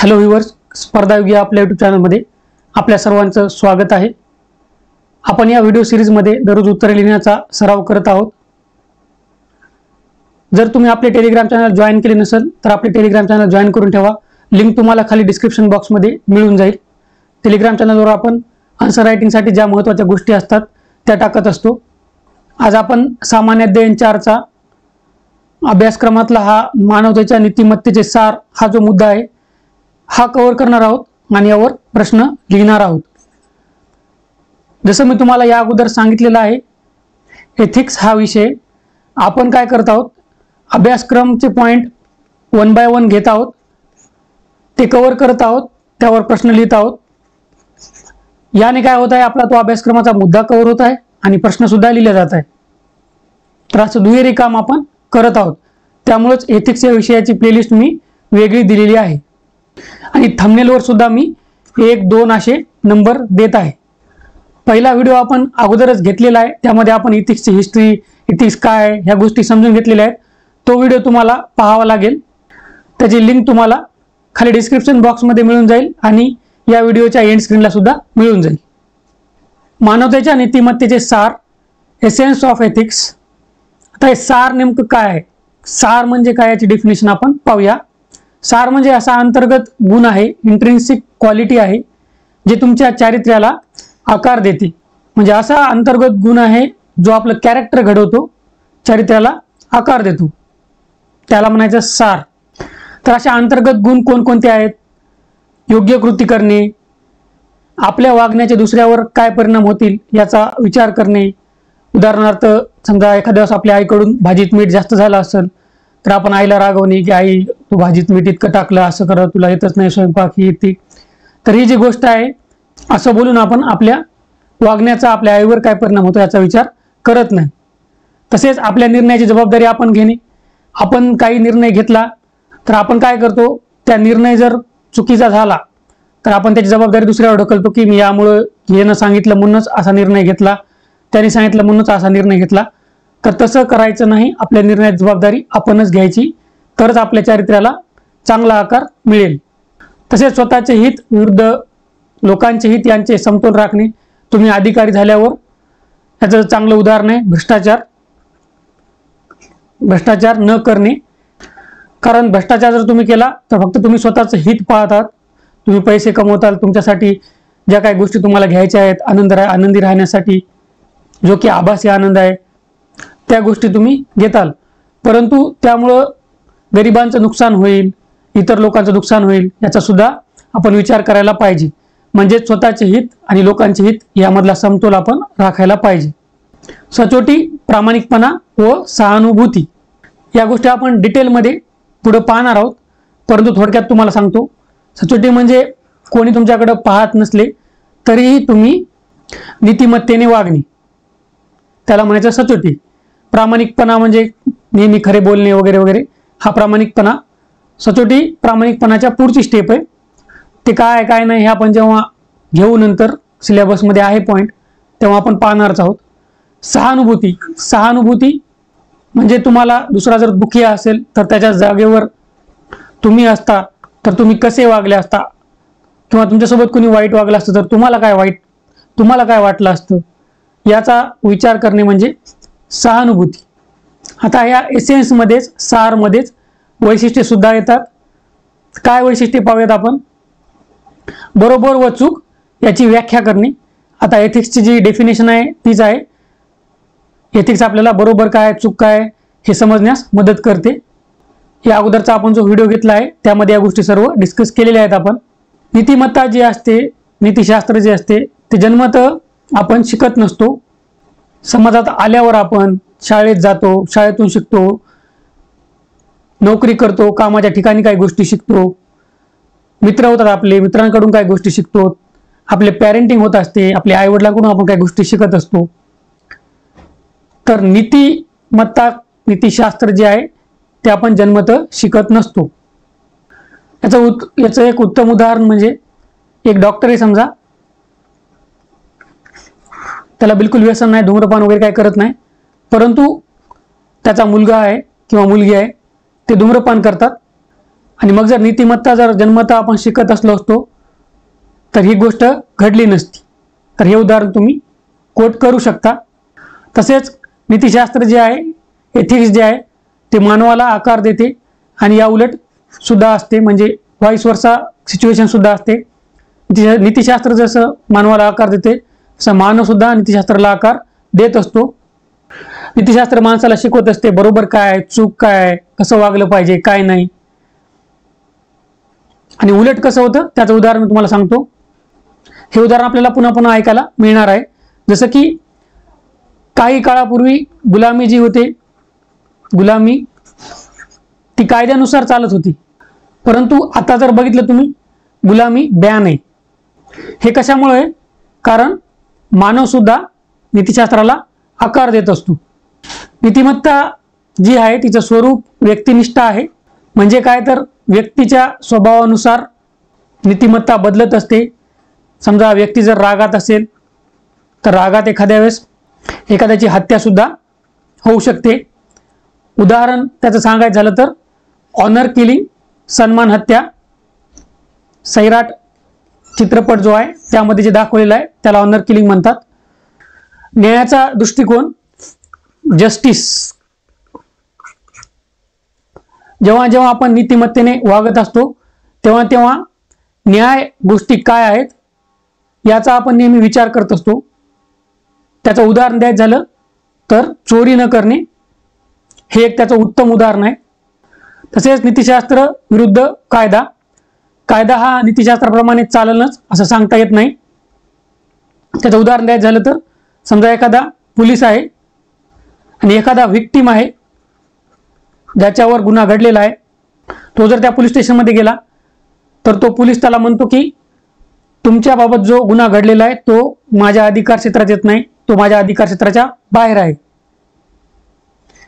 Hello viewers, स्पर्धा योगी आपल्या YouTube चॅनलमध्ये आपल्या सर्वांचं स्वागत आहे। आपण या व्हिडिओ सीरीजमध्ये दररोज उत्तरे लिहिण्याचा सराव करत आहोत। जर तुम्ही आपले टेलिग्राम चॅनल जॉइन केले नसेल तर आपले टेलिग्राम चॅनल जॉइन करून ठेवा। लिंक तुम्हाला खाली डिस्क्रिप्शन बॉक्समध्ये मिळून जाईल। टेलिग्राम चॅनलवर आपण आन्सर रायटिंगसाठी ज्या महत्त्वाच्या गोष्टी असतात त्या टाकत असतो। आज आपण सामान्य अध्ययन 4 चा अभ्यासक्रमातला हा मानवतेच्या नीतिमत्तेचे सार हा जो मुद्दा आहे हा कव्हर करणार आहोत आणि यावर प्रश्न लिहिणार आहोत। जसं मी तुम्हाला या अगोदर सांगितलेलं आहे, एथिक्स हा विषय आपण काय करत आहोत, अभ्यासक्रमचे पॉइंट 1 बाय 1 घेत आहोत, ते कव्हर करत आहोत, त्यावर प्रश्न लिहित आहोत। याने काय होत आहे, आपला तो अभ्यासक्रमाचा मुद्दा कव्हर होत आहे आणि प्रश्न सुद्धा लिहिले जात आहे। तर असं दुहेरी काम आपण करत आहोत। त्यामुळेच एथिक्स या विषयाची प्लेलिस्ट मी वेगळी दिलेली आहे आणि थंबनेलवर सुद्धा मी 1, 2 असे नंबर देत आहे। पहिला व्हिडिओ आपण अगोदरच घेतलेला आहे, त्यामध्ये आपण एथिक्सची हिस्ट्री, एथिक्स काय ह्या गोष्टी समजून घेतलेल्या आहेत। तो व्हिडिओ तुम्हाला पाहावा लागेल, त्याची लिंक तुम्हाला खाली डिस्क्रिप्शन बॉक्समध्ये मिळून जाईल आणि या व्हिडिओच्या एंड स्क्रीनला सुद्धा मिळून जाईल। मानवतेच्या नीतिमत्तेचे सार, एसेन्स ऑफ एथिक्स। आता हे सार नेमकं काय आहे, सार म्हणजे काय याची डेफिनेशन आपण पाहूया। सार म्हणजे असा अंतर्गत गुण आहे, इंट्रिन्सिक क्वालिटी आहे, जे तुमच्या चारित्र्याला आकार देते। म्हणजे असा अंतर्गत गुण आहे जो आपलं कॅरेक्टर घडवतो, चारित्र्याला आकार देतो, त्याला म्हणायचं सार। तर अशा अंतर्गत गुण कोणकोणते आहेत? योग्य कृती करणे, आपल्या वागण्याचे दुसऱ्यावर काय परिणाम होतील याचा विचार करणे। उदाहरणार्थ, समजा एखाद्या वेळेस आपल्या आईकडून भाजीत मीठ जास्त झालं असेल तर आपण आईला रागवणे की आई तू भाजीत मीठ इतकं टाकलं, असं कर, तुला येतच नाही स्वयंपाक, ही येते। तर ही जी गोष्ट आहे असं बोलून आपण आपल्या वागण्याचा आपल्या आईवर काय परिणाम होतो याचा विचार करत नाही। तसेच आपल्या निर्णयाची जबाबदारी आपण घेणे। आपण काही निर्णय घेतला तर आपण काय करतो, त्या निर्णय जर चुकीचा झाला तर आपण त्याची जबाबदारी दुसऱ्यावर ढकलतो की मी यामुळे येणं सांगितलं म्हणूनच असा निर्णय घेतला, त्याने सांगितलं म्हणूनच असा निर्णय घेतला। तर तसं करायचं नाही, आपल्या निर्णयाची जबाबदारी आपणच घ्यायची, तरच आपल्या चारित्र्याला चांगला आकार मिळेल। तसेच स्वतःचे हित विरुद्ध लोकांचे हित यांचे समतोल राखणे। तुम्ही अधिकारी झाल्यावर याचं चांगलं उदाहरण आहे भ्रष्टाचार न करणे। कारण भ्रष्टाचार जर तुम्ही केला तर फक्त तुम्ही स्वतःचं हित पाहतात, तुम्ही पैसे कमवताल, तुमच्यासाठी ज्या काही गोष्टी तुम्हाला घ्यायच्या आहेत, आनंदी राहण्यासाठी जो की आभासी आनंद आहे, त्या गोष्टी तुम्ही घेताल, परंतु त्यामुळं गरिबांचं नुकसान होईल, इतर लोकांचं नुकसान होईल, याचा सुद्धा आपण विचार करायला पाहिजे। म्हणजे स्वतःचे हित आणि लोकांचे हित यामधला समतोल आपण राखायला पाहिजे। सचोटी, प्रामाणिकपणा व सहानुभूती या गोष्टी आपण डिटेलमध्ये पुढे पाहणार आहोत, परंतु थोडक्यात तुम्हाला सांगतो। सचोटी म्हणजे कोणी तुमच्याकडे पाहत नसले तरीही तुम्ही नीतिमत्तेने वागणे, त्याला म्हणायचं सचोटी। प्रामाणिकपणा म्हणजे नेहमी खरे बोलणे वगैरे वगैरे, हा प्रामाणिकपणा। सचोटी प्रामाणिकपणाच्या पुढची स्टेप आहे, ते काय काय नाही हे आपण जेव्हा घेऊ, नंतर सिलेबसमध्ये आहे पॉईंट, तेव्हा आपण पाहणारच आहोत। सहानुभूती म्हणजे तुम्हाला दुसरा जर दुःखी असेल तर त्याच्या जागेवर तुम्ही असता तर तुम्ही कसे वागले असता, किंवा तुमच्यासोबत कोणी वाईट वागलं असतं तर तुम्हाला काय वाटलं असतं, याचा विचार करणे म्हणजे सहानुभूती। आता या एसेन्समध्येच, सारमध्येच वैशिष्ट्ये सुद्धा येतात। काय वैशिष्ट्ये पाहूयात आपण? बरोबर व चूक याची व्याख्या करणे। आता एथिक्सची जी डेफिनेशन आहे तीच आहे। एथिक्स आपल्याला बरोबर काय, चूक काय हे समजण्यास मदत करते। या अगोदरचा आपण जो व्हिडिओ घेतला आहे त्यामध्ये या गोष्टी सर्व डिस्कस केलेल्या आहेत आपण। नीतिमत्ता जी असते, नीतिशास्त्र जे असते, ते जन्मतः आपण शिकत नसतो। समाजात आल्यावर आपण शाळेत जातो, शाळेतून शिकतो, नोकरी करतो, कामाच्या ठिकाणी काही गोष्टी शिकतो, मित्र होतात आपले, मित्रांकडून काही गोष्टी शिकतो, आपले पॅरेंटिंग होत असते, आपल्या आईवडिलांकडून आपण काही गोष्टी शिकत असतो। तर नीतिमत्ता, नीतिशास्त्र जे आहे ते आपण जन्मतः शिकत नसतो। याचं एक उत्तम उदाहरण म्हणजे एक डॉक्टर आहे समजा, त्याला बिलकुल व्यसन नाही, धूम्रपान वगैरे काय करत नाही, परंतु त्याचा मुलगा आहे किंवा मुलगी आहे ते धूम्रपान करतात आणि मग जर नीतिमत्ता जर जन्मता आपण शिकत असतो तर ही गोष्ट घडली नसती. तर हे उदाहरण तुम्ही कोट करू शकता. तसेच नीतिशास्त्र जे आहे, एथिक्स जे आहे, ते मानवाला आकार देते आणि या उलट सुद्धा असते, म्हणजे व्हाईस वर्सा सिच्युएशन सुद्धा असते. नीतिशास्त्र जसं मानवाला आकार देते तसं मानव सुद्धा नीतिशास्त्राला आकार देत असतो. नीतिशास्त्र माणसाला शिकवत असते बरोबर काय, चूक काय, कसं वागलं पाहिजे, काय नाही. आणि उलट कसं होतं त्याचं उदाहरण मी तुम्हाला सांगतो. हे उदाहरण आपल्याला पुन्हा पुन्हा ऐकायला मिळणार आहे. जसं की काही काळापूर्वी गुलामी जी होते, गुलामी ती कायद्यानुसार चालत होती. परंतु आता जर बघितलं तुम्ही, गुलामी बॅन आहे. हे कशामुळे? कारण मानव सुद्धा नीतिशास्त्राला आकार देत असतो. नीतिमत्ता जी आहे तिचं स्वरूप व्यक्तिनिष्ठ आहे. म्हणजे काय तर व्यक्तीच्या स्वभावानुसार नीतिमत्ता बदलत असते. समजा व्यक्ती जर रागात असेल तर रागात एखाद्या वेळेस एखाद्याची हत्या सुद्धा होऊ शकते. उदाहरण त्याचं सांगायचं झालं तर ऑनर किलिंग, सन्मान हत्या, सैराट चित्रपट जो आहे त्यामध्ये जे दाखवलेलं आहे त्याला ऑनर किलिंग म्हणतात. न्यायाचा दृष्टिकोन, जस्टिस, जेव्हा जेव्हा आपण नीतिमत्तेने वागत असतो तेव्हा तेव्हा न्याय गोष्टी काय आहेत याचा आपण नेहमी विचार करत असतो. त्याचं उदाहरण द्यायचं झालं तर चोरी न करणे हे एक त्याचं उत्तम उदाहरण आहे. तसेच नीतिशास्त्र विरुद्ध कायदा, कायदा हा नीतिशास्त्राप्रमाणे चालणंच असं सांगता येत नाही. त्याचं उदाहरण द्यायचं झालं तर समजा एखादा पोलीस आहे आणि एखादा व्हिक्टीम आहे ज्याच्यावर गुन्हा घडलेला आहे. तो जर त्या पोलीस स्टेशनमध्ये गेला तर तो पोलीस त्याला म्हणतो की तुमच्याबाबत जो गुन्हा घडलेला आहे तो माझ्या अधिकार क्षेत्रात येत नाही, तो माझ्या अधिकार क्षेत्राच्या बाहेर आहे.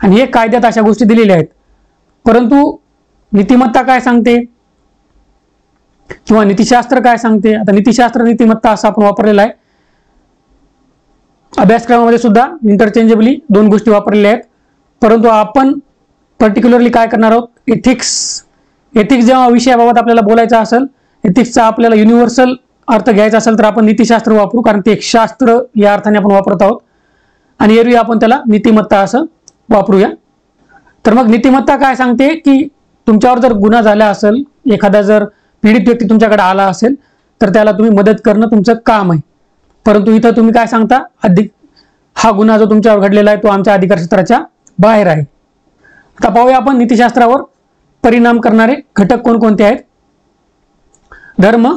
आणि हे कायद्यात अशा गोष्टी दिलेल्या आहेत. परंतु नीतिमत्ता काय सांगते किंवा नीतिशास्त्र काय सांगते? आता नीतिशास्त्र, नीतिमत्ता असं आपण वापरलेला आहे. अभ्यासक्रमामध्ये सुद्धा इंटरचेंजेबली दोन गोष्टी वापरलेल्या आहेत. परंतु आपण पर्टिक्युलरली काय करणार आहोत? एथिक्स. एथिक्स जेव्हा विषयाबाबत आपल्याला बोलायचं असेल, एथिक्सचा आपल्याला युनिव्हर्सल अर्थ घ्यायचा असेल तर आपण नीतिशास्त्र वापरू, कारण ते एक शास्त्र या अर्थाने आपण वापरत आहोत. आणि एरवी आपण त्याला नीतिमत्ता असं वापरूया. तर मग नीतिमत्ता काय सांगते की तुमच्यावर जर गुन्हा झाला असेल, एखादा जर पीडित व्यक्ती तुमच्याकडे आला असेल तर त्याला तुम्ही मदत करणं तुमचं काम आहे. परंतु इथं तुम्ही काय सांगता? हा गुन्हा जो तुमच्यावर घडलेला आहे तो आमच्या अधिकार क्षेत्राच्या बाहेर आहे. आता पाहूया आपण नीतिशास्त्रावर परिणाम करणारे घटक कोणकोणते आहेत. धर्म.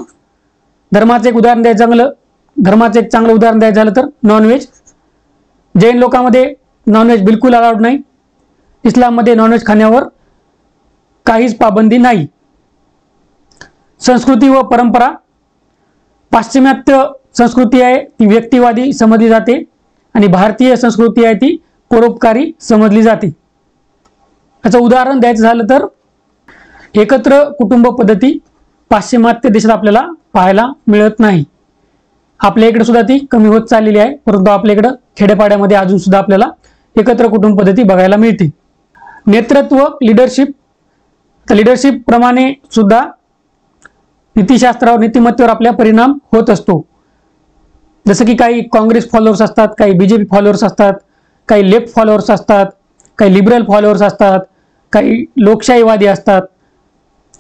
धर्माचं एक उदाहरण द्यायचं चांगलं उदाहरण द्यायचं झालं तर नॉनव्हेज. जैन लोकांमध्ये नॉनव्हेज बिलकुल अलाउड नाही. इस्लाममध्ये नॉनव्हेज खाण्यावर काहीच पाबंदी नाही. संस्कृती व परंपरा. पाश्चिमात्य संस्कृती आहे ती व्यक्तिवादी समजली जाते आणि भारतीय संस्कृती आहे ती परोपकारी समजली जाते. याचं उदाहरण द्यायचं झालं तर एकत्र कुटुंब पद्धती पाश्चिमात्य देशात आपल्याला पाहायला मिळत नाही. आपल्या इकडे सुद्धा ती कमी होत चाललेली आहे, परंतु आपल्या इकडे खेडेपाड्यामध्ये अजून सुद्धा आपल्याला एकत्र कुटुंब पद्धती बघायला मिळते. नेतृत्व, लिडरशिप. तर लिडरशिप प्रमाणे सुद्धा नीतिशास्त्रावर, नीतिमत्तेवर आपल्या परिणाम होत असतो. जसं की काही काँग्रेस फॉलोअर्स असतात, काही बीजेपी फॉलोअर्स असतात, काही लेफ्ट फॉलोअर्स असतात, काही लिबरल फॉलोअर्स असतात, काही लोकशाहीवादी असतात.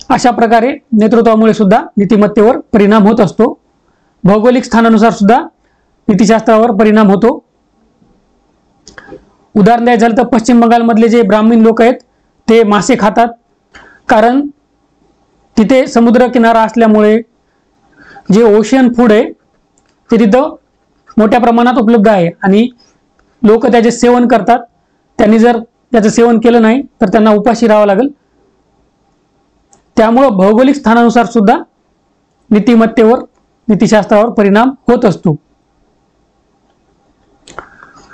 अशा प्रकारे नेतृत्वामुळे सुद्धा नीतिमत्तेवर परिणाम होत असतो. भौगोलिक स्थानानुसार सुद्धा नीतिशास्त्रावर परिणाम होतो. उदाहरण द्यायचं झालं तर पश्चिम बंगालमधले जे ब्राह्मण लोक आहेत ते मासे खातात, कारण तिथे समुद्र किनारा असल्यामुळे जे ओशियन फूड आहे ते तिथं मोठ्या प्रमाणात उपलब्ध आहे आणि लोक त्याचे सेवन करतात. त्यांनी जर त्याचं सेवन केलं नाही तर त्यांना उपाशी राहावं लागेल. त्यामुळं भौगोलिक स्थानानुसार सुद्धा नीतिमत्तेवर, नीतिशास्त्रावर परिणाम होत असतो.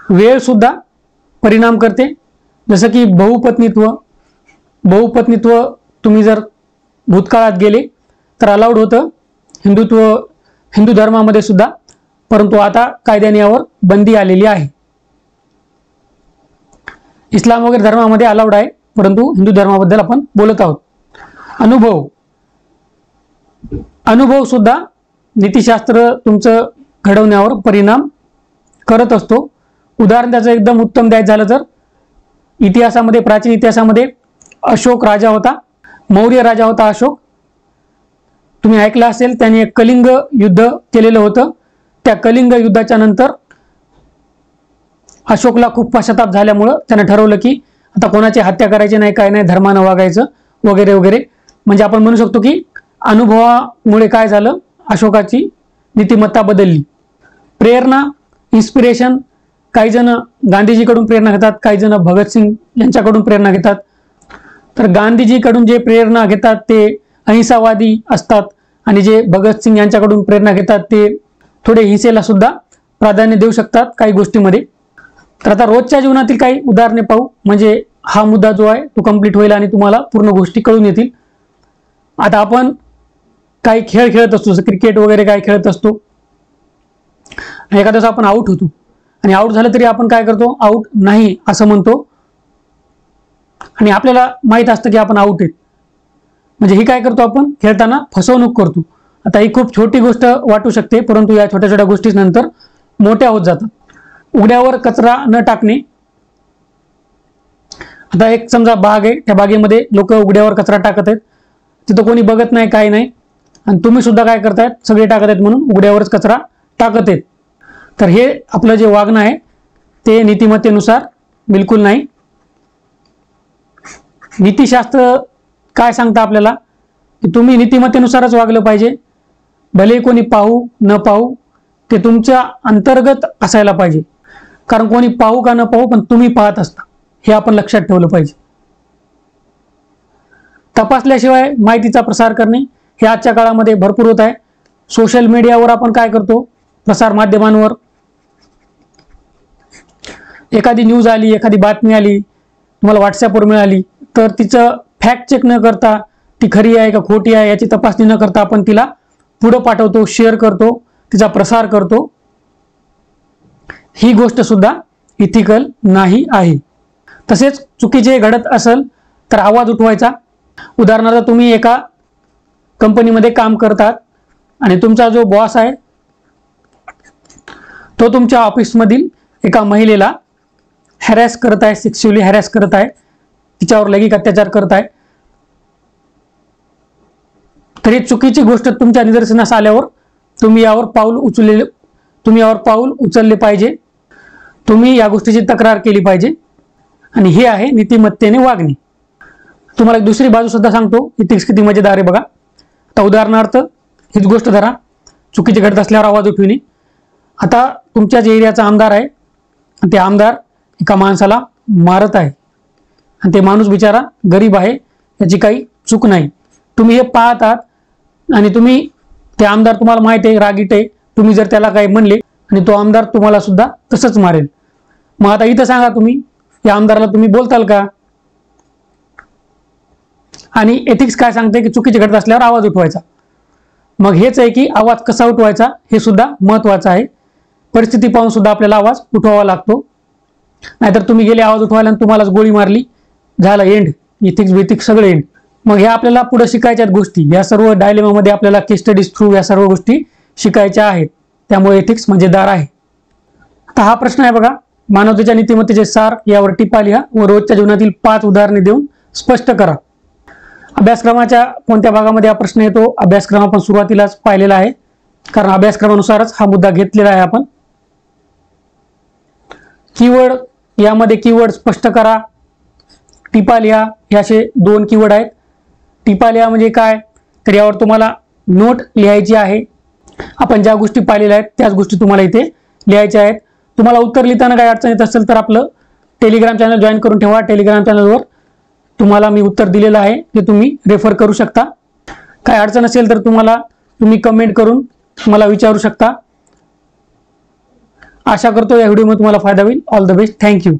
वेळ सुद्धा परिणाम करते. जसं की बहुपत्नीत्व. तुम्ही जर भूतकाळात गेले तर अलाउड होतं हिंदू धर्मामध्ये सुद्धा, परंतु आता कायद्याने यावर बंदी आलेली आहे. इस्लाम वगैरे धर्मामध्ये अलाउड आहे, परंतु हिंदू धर्माबद्दल आपण बोलत आहोत. अनुभव सुद्धा नीतिशास्त्र तुमचं घडवण्यावर परिणाम करत असतो. उदाहरण त्याचं एकदम उत्तम द्यायचं झालं तर इतिहासामध्ये, प्राचीन इतिहासामध्ये अशोक राजा होता, मौर्य राजा होता अशोक. तुम्ही ऐकलं असेल, त्याने एक कलिंग युद्ध केलेलं होतं. त्या कलिंग युद्धाच्या नंतर अशोकला खूप पश्चाताप झाल्यामुळं त्यानं ठरवलं की आता कोणाची हत्या करायची नाही, काय नाही, धर्मानं वागायचं वगैरे वगैरे. म्हणजे आपण म्हणू शकतो की अनुभवामुळे काय झालं, अशोकाची नीतिमत्ता बदलली. प्रेरणा, इन्स्पिरेशन, काही जण गांधीजीकडून प्रेरणा घेतात, काही जण भगतसिंग यांच्याकडून प्रेरणा घेतात. तर गांधीजीकडून जे प्रेरणा घेतात ते अहिंसावादी असतात आणि जे भगतसिंग यांच्याकडून प्रेरणा घेतात ते थोडे हिंसेला सुद्धा प्राधान्य देऊ शकतात काही गोष्टीमध्ये. तर आता रोजच्या जीवनातील काही उदाहरणे पाहू, म्हणजे हा मुद्दा जो आहे तो कंप्लीट होईल आणि तुम्हाला पूर्ण गोष्टी कळून येतील. आता आपण काही खेळ खेळत असतो, जसं क्रिकेट वगैरे काय खेळत असतो. एखाद्या दिवस आपण आऊट होतो आणि आऊट झालं तरी आपण काय करतो, आऊट नाही असं म्हणतो आणि आपल्याला माहित असतं की आपण आऊट आहेत. म्हणजे ही काय करतो, आपण खेळताना फसवणूक करतो. आता ही खूप छोटी गोष्ट वाटू शकते, परंतु या छोट्या छोट्या गोष्टी नंतर मोठ्या होत जातात. उघड्यावर कचरा न टाकणे. आता एक समजा बाग आहे, त्या बागेमध्ये लोक उघड्यावर कचरा टाकत आहेत, तिथं कोणी बघत नाही, काही नाही, आणि तुम्ही सुद्धा काय करतायत, सगळे टाकत आहेत म्हणून उघड्यावरच कचरा टाकत आहेत. तर हे आपलं जे वागणं आहे ते नीतिमत्तेनुसार बिलकुल नाही. नीतिशास्त्र काय सांगतं आपल्याला की तुम्ही नीतिमत्तेनुसारच वागलं पाहिजे. भले कोणी पाहू न पाहू, ते तुमच्या अंतर्गत असायला पाहिजे. कारण कोणी पाहू का न पाहू, पण तुम्ही पाहत असता, हे आपण लक्षात ठेवलं पाहिजे. तपासल्याशिवाय माहितीचा प्रसार करणे हे आजच्या काळामध्ये भरपूर होत आहे. सोशल मीडियावर आपण काय करतो, प्रसार माध्यमांवर एखादी न्यूज आली, एखादी बातमी आली, तुम्हाला व्हॉट्सअपवर मिळाली, तर तिचं फॅक्ट चेक न करता ती खरी आहे का खोटी आहे याची तपासणी न करता आपण तिला पुढे पाठवतो, शेअर करतो, तिचा प्रसार करतो. ही गोष्ट सुद्धा इथिकल नाही आहे. तसेच चुकीचे घडत असेल तर आवाज उठवायचा. उदाहरणार्थ तुम्ही एका कंपनीमध्ये काम करतात आणि तुमचा जो बॉस आहे तो तुमच्या ऑफिसमधील एका महिलेला हॅरॅस करत आहे, सेक्शुअली हॅरॅस करत आहे, तिच्यावर लैंगिक अत्याचार करत आहे. तरी चुकीची गोष्ट तुमच्या निदर्शनास आल्यावर तुम्ही यावर पाऊल उचलले पाहिजे. तुम्ही या गोष्टीची तक्रार केली पाहिजे आणि हे आहे नीतिमत्तेने वागणे. तुम्हाला एक दुसरी बाजू सुद्धा सांगतो, इथिक्स किती मजेदार आहे बघा. आता उदाहरणार्थ हीच गोष्ट धरा, चुकीचे घडत असल्यावर आवाज उठविणे. आता तुमच्या जे एरियाचा आमदार आहे, ते आमदार एका माणसाला मारत आहे आणि ते माणूस बिचारा गरीब आहे, याची काही चूक नाही. तुम्ही हे पाहत आहात आणि तुम्ही ते आमदार, तुम्हाला माहिती आहे रागीट आहे, तुम्ही जर त्याला काही म्हणले आणि तो आमदार तुम्हाला सुद्धा तसंच मारेल. मग आता इथं सांगा, तुम्ही या आमदाराला तुम्ही बोलताल का? आणि एथिक्स काय सांगते की चुकीचे घडत असल्यावर आवाज उठवायचा. मग हेच आहे की आवाज कसा उठवायचा हे सुद्धा महत्त्वाचं आहे. परिस्थिती पाहून सुद्धा आपल्याला आवाज उठवावा लागतो. नाहीतर तुम्ही गेले आवाज उठवायला आणि तुम्हालाच गोळी मारली, झाला एंड. इथिक्स सगळे एंड. मग ह्या आपल्याला पुढे शिकायच्या गोष्टी, या सर्व डायलेमामध्ये आपल्याला केस स्टडीज थ्रू या सर्व गोष्टी शिकायच्या आहेत. त्यामुळे एथिक्स मजेदार आहे. आता हा प्रश्न आहे बघा, मानवतेच्या नीतिमत्तेचे सार यावर टिपा लिहा व रोजच्या जीवनातील 5 उदाहरणे देऊन स्पष्ट करा. अभ्यासक्रमाच्या कोणत्या भागामध्ये हा प्रश्न येतो? अभ्यासक्रम आपण सुरुवातीलाच पाहिलेला आहे, कारण अभ्यासक्रमानुसारच हा मुद्दा घेतलेला आहे आपण. कीवर्ड, यामध्ये कीवर्ड स्पष्ट करा. टिपा लिहा, हे असे 2 कीवर्ड आहेत. टिपा लिहा म्हणजे काय, तर यावर तुम्हाला नोट लिहायची आहे. आपण ज्या गोष्टी पाहिलेल्या आहेत त्याच गोष्टी तुम्हाला इथे लिहायच्या आहेत. तुम्हाला उत्तर लिहिताना काही अडचण येत असेल तर आपलं टेलिग्राम चॅनल जॉईन करून ठेवा. टेलिग्राम चॅनलवर तुम्हाला मी उत्तर दिलेलं आहे, ते तुम्ही रेफर करू शकता. काय अडचण असेल तर तुम्ही कमेंट करून मला विचारू शकता. आशा करतो या व्हिडिओमध्ये तुम्हाला फायदा होईल. All the best. थँक्यू.